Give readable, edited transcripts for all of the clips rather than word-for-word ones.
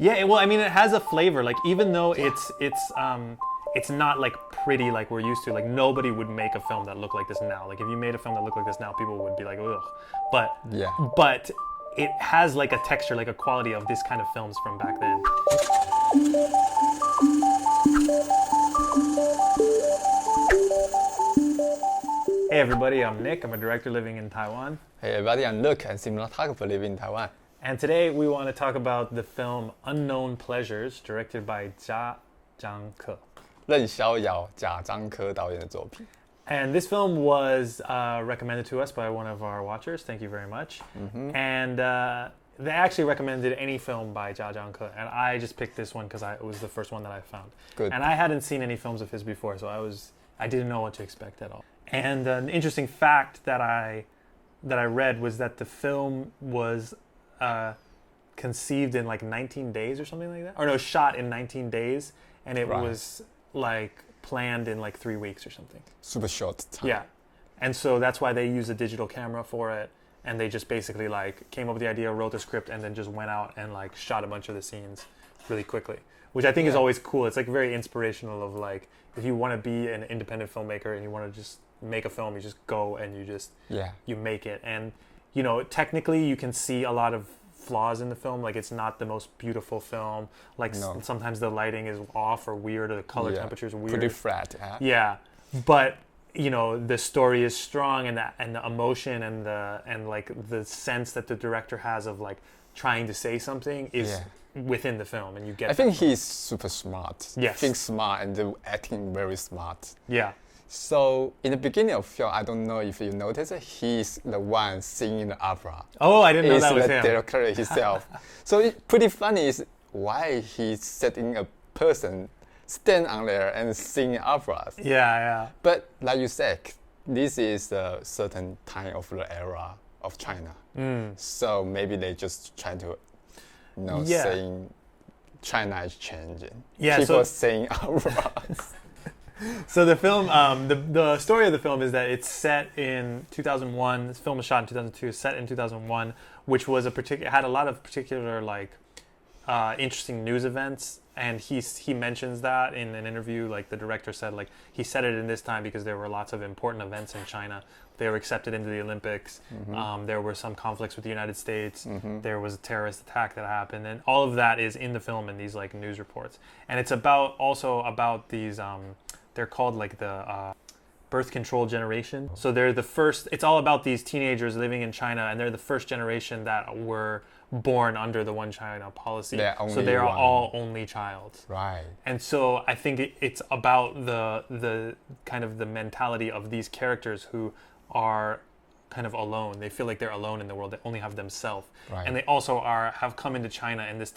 Yeah, well, I mean, it has a flavor. Like, even though it's not like pretty like we're used to. Like, nobody would make a film that looked like this now. Like, if you made a film that looked like this now, people would be like, ugh. But it has like a texture, like a quality of this kind of films from back then. Hey everybody, I'm Nick. I'm a director living in Taiwan. Hey everybody, I'm Luke, a cinematographer living in Taiwan. And today we want to talk about the film Unknown Pleasures, directed by Jia Zhangke. 任逍遥贾樟柯导演的作品。 And this film was recommended to us by one of our watchers. Thank you very much. Mm-hmm. And they actually recommended any film by Jia Zhangke, and I just picked this one because it was the first one that I found. Good. And I hadn't seen any films of his before, so I didn't know what to expect at all. And an interesting fact that I read was that the film was conceived in like 19 days or something like that. Or no, shot in 19 days, and it was like planned in like 3 weeks or something. Super short time. Yeah. And so that's why they use a digital camera for it, and they just basically like came up with the idea, wrote the script, and then just went out and like shot a bunch of the scenes really quickly, which I think is always cool. It's like very inspirational of like, if you want to be an independent filmmaker and you want to just make a film, you just go and you make it. And you know, technically you can see a lot of flaws in the film. Like, it's not the most beautiful film. Like, sometimes the lighting is off or weird, or the color temperature is weird. Pretty flat. Yeah, but you know, the story is strong, and the emotion and like the sense that the director has of like trying to say something is within the film, and you get. I think he's super smart. Yes. Think smart and acting very smart. Yeah. So in the beginning of the film, I don't know if you noticed, he's the one singing the opera. Oh, I didn't know that was him. He's the director himself. So it's pretty funny is why he's setting a person stand on there and sing operas. Yeah. But like you said, this is a certain time of the era of China. So maybe they just try to, saying China is changing. Yeah, people sing operas. So the film, the story of the film is that it's set in 2001. This film was shot in 2002. It's set in 2001, which was had a lot of particular like interesting news events. And he mentions that in an interview. Like, the director said, like, he set it in this time because there were lots of important events in China. They were accepted into the Olympics. Mm-hmm. There were some conflicts with the United States. Mm-hmm. There was a terrorist attack that happened, and all of that is in the film in these like news reports. And it's also about these. They're called like the birth control generation. So they're the first. It's all about these teenagers living in China, and they're the first generation that were born under the One China policy. So they are all only child. Right. And so I think it's about the kind of the mentality of these characters who are kind of alone. They feel like they're alone in the world. They only have themselves. Right. And they also have come into China in this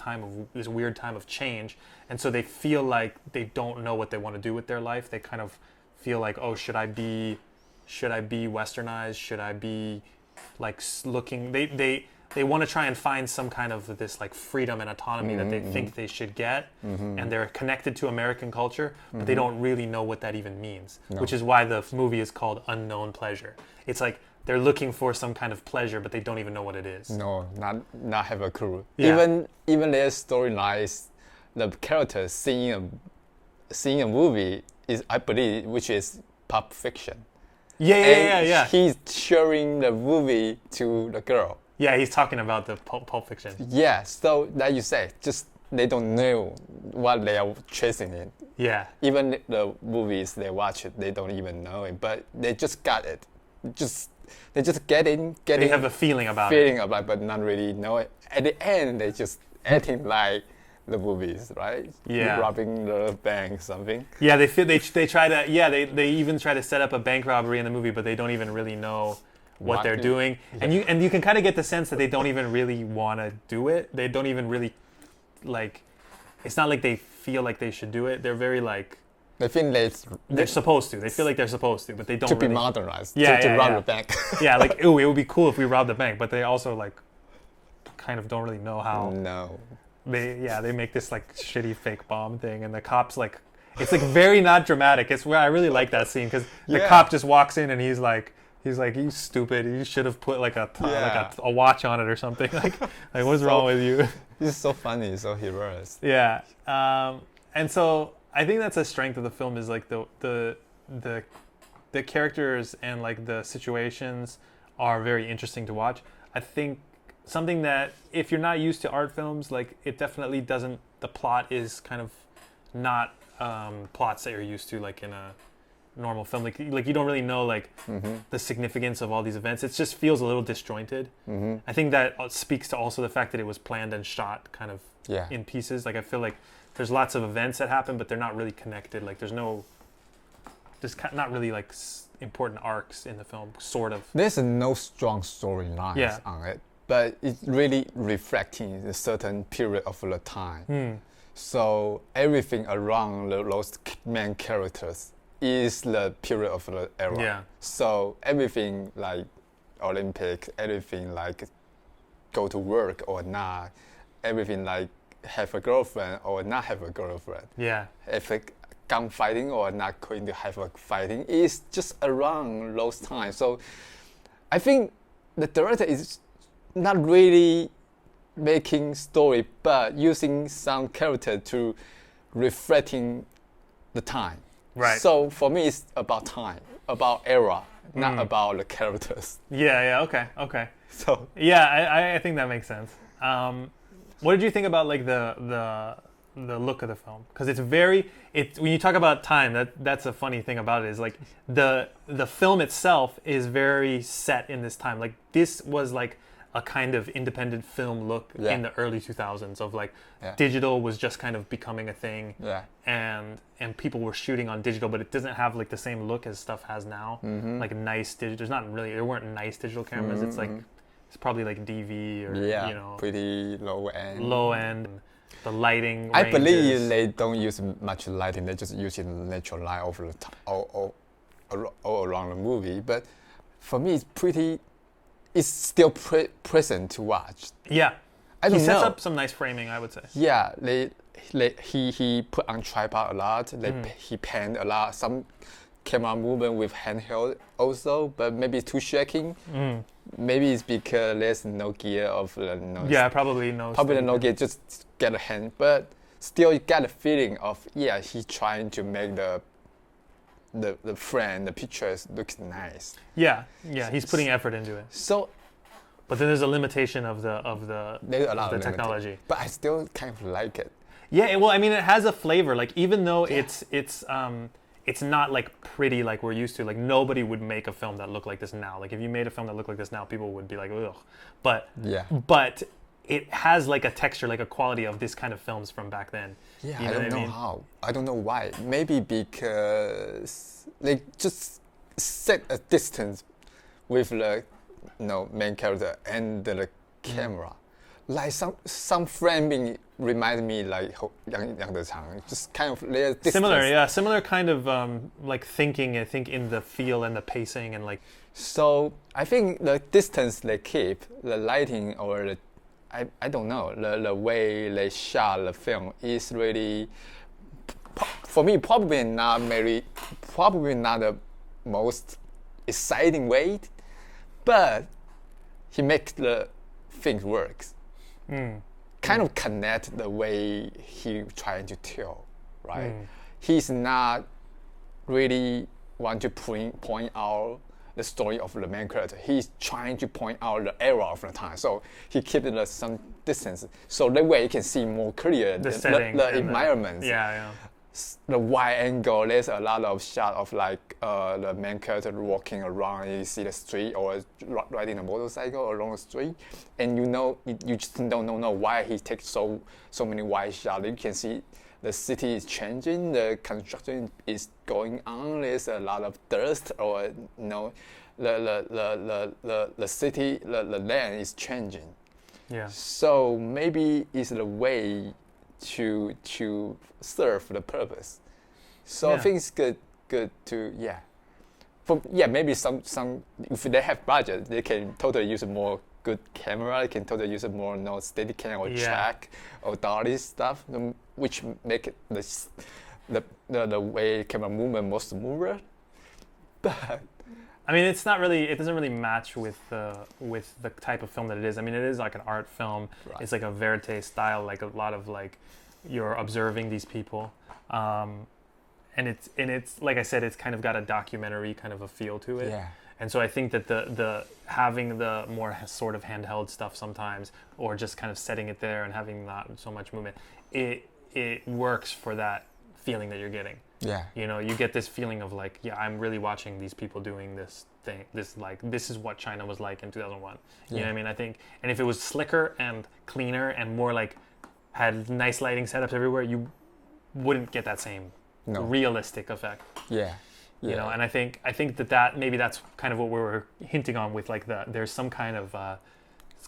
weird time of change. And so they feel like they don't know what they want to do with their life. They kind of feel like, oh, should I be westernized? Should I be like looking? They want to try and find some kind of this like freedom and autonomy that they think they should get, and they're connected to American culture, but they don't really know what that even means. Which is why the movie is called Unknown Pleasure. It's like they're looking for some kind of pleasure, but they don't even know what it is. No, not have a clue. Yeah. Even their storyline is the character seeing a movie is, I believe, which is Pulp Fiction. Yeah. He's showing the movie to the girl. Yeah, he's talking about the Pulp Fiction. Yeah, so like you say, just they don't know what they are chasing it. Yeah. Even the movies they watch it, they don't even know it, but they just got it. They just get in. They have a feeling about it. But not really know it. At the end, they just acting like the movies, right? Yeah. Robbing the bank, something. Yeah, they try to. Yeah, they even try to set up a bank robbery in the movie, but they don't even really know what they're doing. Yeah. And you can kind of get the sense that they don't even really want to do it. They don't even really like. It's not like they feel like they should do it. They're very like. They think they're supposed to. They feel like they're supposed to, but they don't. To really, be modernized. Yeah, to rob the bank. Yeah, like, ooh, it would be cool if we robbed the bank, but they also like kind of don't really know how. No. They make this like shitty fake bomb thing, and the cops like, it's like very not dramatic. It's where I really like that scene because the cop just walks in and he's like He's like, you stupid. You should have put like a watch on it or something. Like what's wrong with you? He's so funny, so hilarious. Yeah. And so I think that's a strength of the film is like the characters and like the situations are very interesting to watch. I think something that if you're not used to art films, like it definitely doesn't. The plot is kind of not plots that you're used to, like in a normal film. Like you don't really know like the significance of all these events. It just feels a little disjointed. I think that speaks to also the fact that it was planned and shot kind of in pieces. Like I feel like there's lots of events that happen, but they're not really connected. Like there's not really like important arcs in the film, sort of. There's no strong storylines on it, but it's really reflecting a certain period of the time. So everything around those main characters is the period of the era. Yeah. So everything like Olympic, everything like go to work or not, everything like have a girlfriend or not have a girlfriend. Yeah. If a gunfighting or not going to have a fighting is just around those times. So I think the director is not really making story, but using some character to reflecting the time. Right. So for me, it's about time, about era, not about the characters. Yeah. Okay. So yeah, I think that makes sense. What did you think about like the look of the film? Because when you talk about time, that's a funny thing about it is like the film itself is very set in this time. Like this was like a kind of independent film look in the early 2000s of like digital was just kind of becoming a thing, and people were shooting on digital, but it doesn't have like the same look as stuff has now. Like nice digital. There weren't nice digital cameras. It's like it's probably like DV or pretty low end. Low end. The lighting. I believe they don't use much lighting. They just use natural light over the all around the movie. But for me, it's still present to watch. Yeah, I don't know. He sets up some nice framing, I would say. Yeah, he put on tripod a lot. He panned a lot. Some camera movement with handheld also, but maybe too shaking. Maybe it's because there's no gear of the nose. Yeah, probably no. Probably no gear, just get a hand. But still, you get a feeling of he's trying to make the frame, the pictures looks nice. Yeah, he's putting effort into it. So, but then there's a limitation of the technology. But I still kind of like it. Yeah, well, I mean, it has a flavor. Like even though it's not like pretty like we're used to. Like nobody would make a film that looked like this now. Like if you made a film that looked like this now, people would be like, ugh. But it has like a texture, like a quality of this kind of films from back then. Yeah, I don't know how. I don't know why. Maybe because they just set a distance with the main character and the camera. Like some framing reminds me like Yang Zhangke, just kind of their distance. Similar kind of like thinking. I think in the feel and the pacing and like. So I think the distance they keep, the lighting or the I don't know, the way they shot the film is really, for me, probably not the most exciting way, but he makes the things work. Kind of connect the way he trying to tell, right? He's not really want to point out the story of the main character. He's trying to point out the era of the time. So he keeps some distance. So that way you can see more clear the environment. The wide angle, there's a lot of shot of like the main character walking around. You see the street or riding a motorcycle along the street, and you just don't know why he takes so many wide shots. You can see the city is changing, the construction is going on. There's a lot of dust, or the city, the land is changing. Yeah. So maybe it's the way to serve the purpose. So I think it's good to maybe some if they have budget, they can totally use a more good camera. They can totally use a more steady cam or track or dolly stuff, which make it the way camera movement more smoother. But I mean, it's not really. It doesn't really match with the type of film that it is. I mean, it is like an art film. Right. It's like a verite style, like a lot of like you're observing these people, and it's like I said, it's kind of got a documentary kind of a feel to it. Yeah. And so I think that the having the more sort of handheld stuff sometimes, or just kind of setting it there and having not so much movement, it works for that feeling that you're getting. Yeah. You know, you get this feeling of like, yeah, I'm really watching these people doing this thing. This is what China was like in 2001. You know what I mean? I think, and if it was slicker and cleaner and more like had nice lighting setups everywhere, you wouldn't get that same realistic effect. Yeah. You know, and I think that maybe that's kind of what we were hinting on with like there's some kind of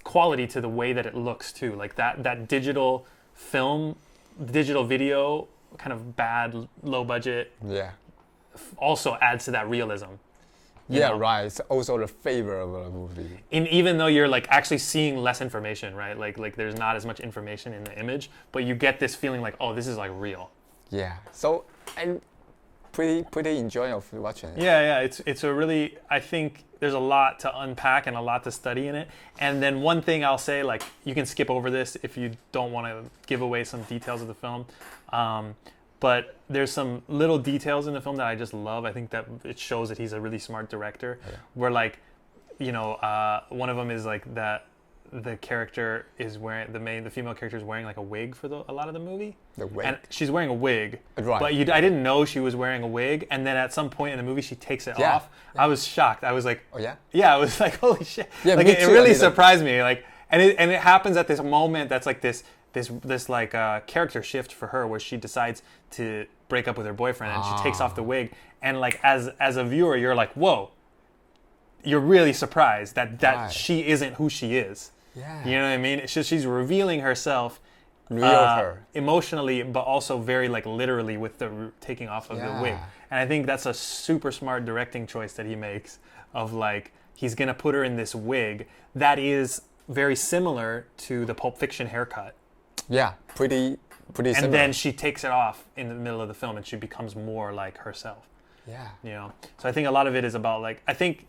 quality to the way that it looks too. Like that digital film, digital video, kind of bad, low budget. Yeah. Also adds to that realism. Yeah, right. It's also the flavor of a movie. Even though you're like actually seeing less information, right? Like there's not as much information in the image, but you get this feeling like, oh, this is like real. Yeah. So I'm pretty enjoying watching it. Yeah. It's a really, I think there's a lot to unpack and a lot to study in it. And then one thing I'll say, like, you can skip over this if you don't want to give away some details of the film. But there's some little details in the film that I just love. I think that it shows that he's a really smart director. Yeah. Where, like, you know, one of them is like that the character is wearing, the female character is wearing like a wig for a lot of the movie. The wig. And she's wearing a wig. Right. But I didn't know she was wearing a wig. And then at some point in the movie, she takes it off. Yeah. I was shocked. I was like, oh yeah? Yeah, I was like, holy shit. Yeah, like, me it too. really surprised me. Like, and it happens at this moment that's like this like character shift for her where she decides to break up with her boyfriend and she takes off the wig. And like as a viewer, you're like, whoa. You're really surprised that she isn't who she is. Yeah. You know what I mean? It's just she's revealing herself emotionally, but also very like literally with the taking off of the wig. And I think that's a super smart directing choice that he makes of like, he's going to put her in this wig that is very similar to the Pulp Fiction haircut. Yeah, pretty similar. And then she takes it off in the middle of the film and she becomes more like herself. Yeah. You know? So I think a lot of it is about like, I think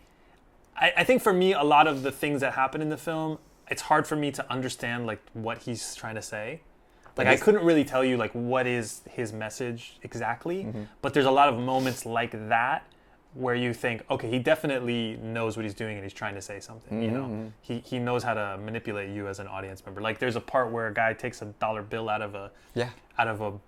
for me, a lot of the things that happen in the film, it's hard for me to understand like what he's trying to say. Like I couldn't really tell you like what is his message exactly, but there's a lot of moments like that where you think, okay, he definitely knows what he's doing and he's trying to say something, you know? He knows how to manipulate you as an audience member. Like there's a part where a guy takes a dollar bill out of a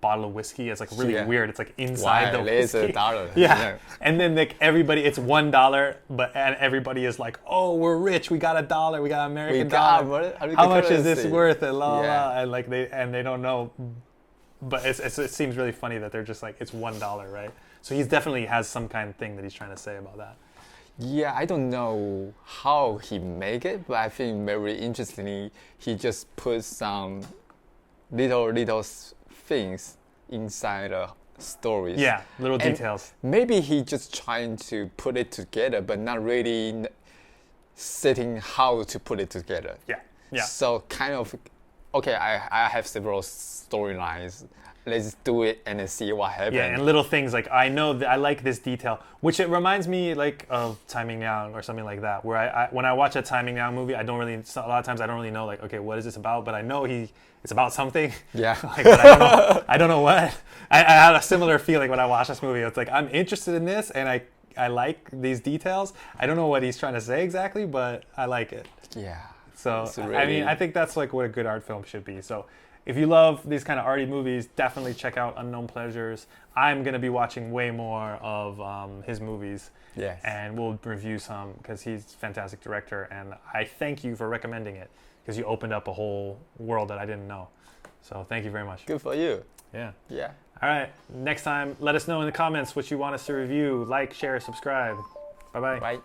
bottle of whiskey. It's like really weird. It's like inside the whiskey. It's a dollar. Yeah. And then like everybody, it's $1, and everybody is like, oh, we're rich. We got $1. We got American dollar. How much is this worth? And and like they don't know. But it seems really funny that they're just like, it's $1, right? So he definitely has some kind of thing that he's trying to say about that. Yeah, I don't know how he make it, but I think very interestingly, he just put some little things inside the stories. Yeah, little details. Maybe he just trying to put it together, but not really setting how to put it together. Yeah. So kind of, okay, I have several storylines. Let's do it and then see what happens. Yeah, and little things like, I know that I like this detail, which it reminds me like of Timing Now or something like that, where I when I watch a Timing Now movie, a lot of times I don't really know like, okay, what is this about? But I know it's about something. Yeah. Like, but I don't know what. I had a similar feeling when I watched this movie. It's like, I'm interested in this and I like these details. I don't know what he's trying to say exactly, but I like it. Yeah. So, really, I mean, I think that's like what a good art film should be. So if you love these kind of arty movies, definitely check out Unknown Pleasures. I'm going to be watching way more of his movies. Yes. And we'll review some because he's a fantastic director. And I thank you for recommending it because you opened up a whole world that I didn't know. So thank you very much. Good for you. Yeah. Yeah. All right. Next time, let us know in the comments what you want us to review. Like, share, subscribe. Bye-bye. Bye.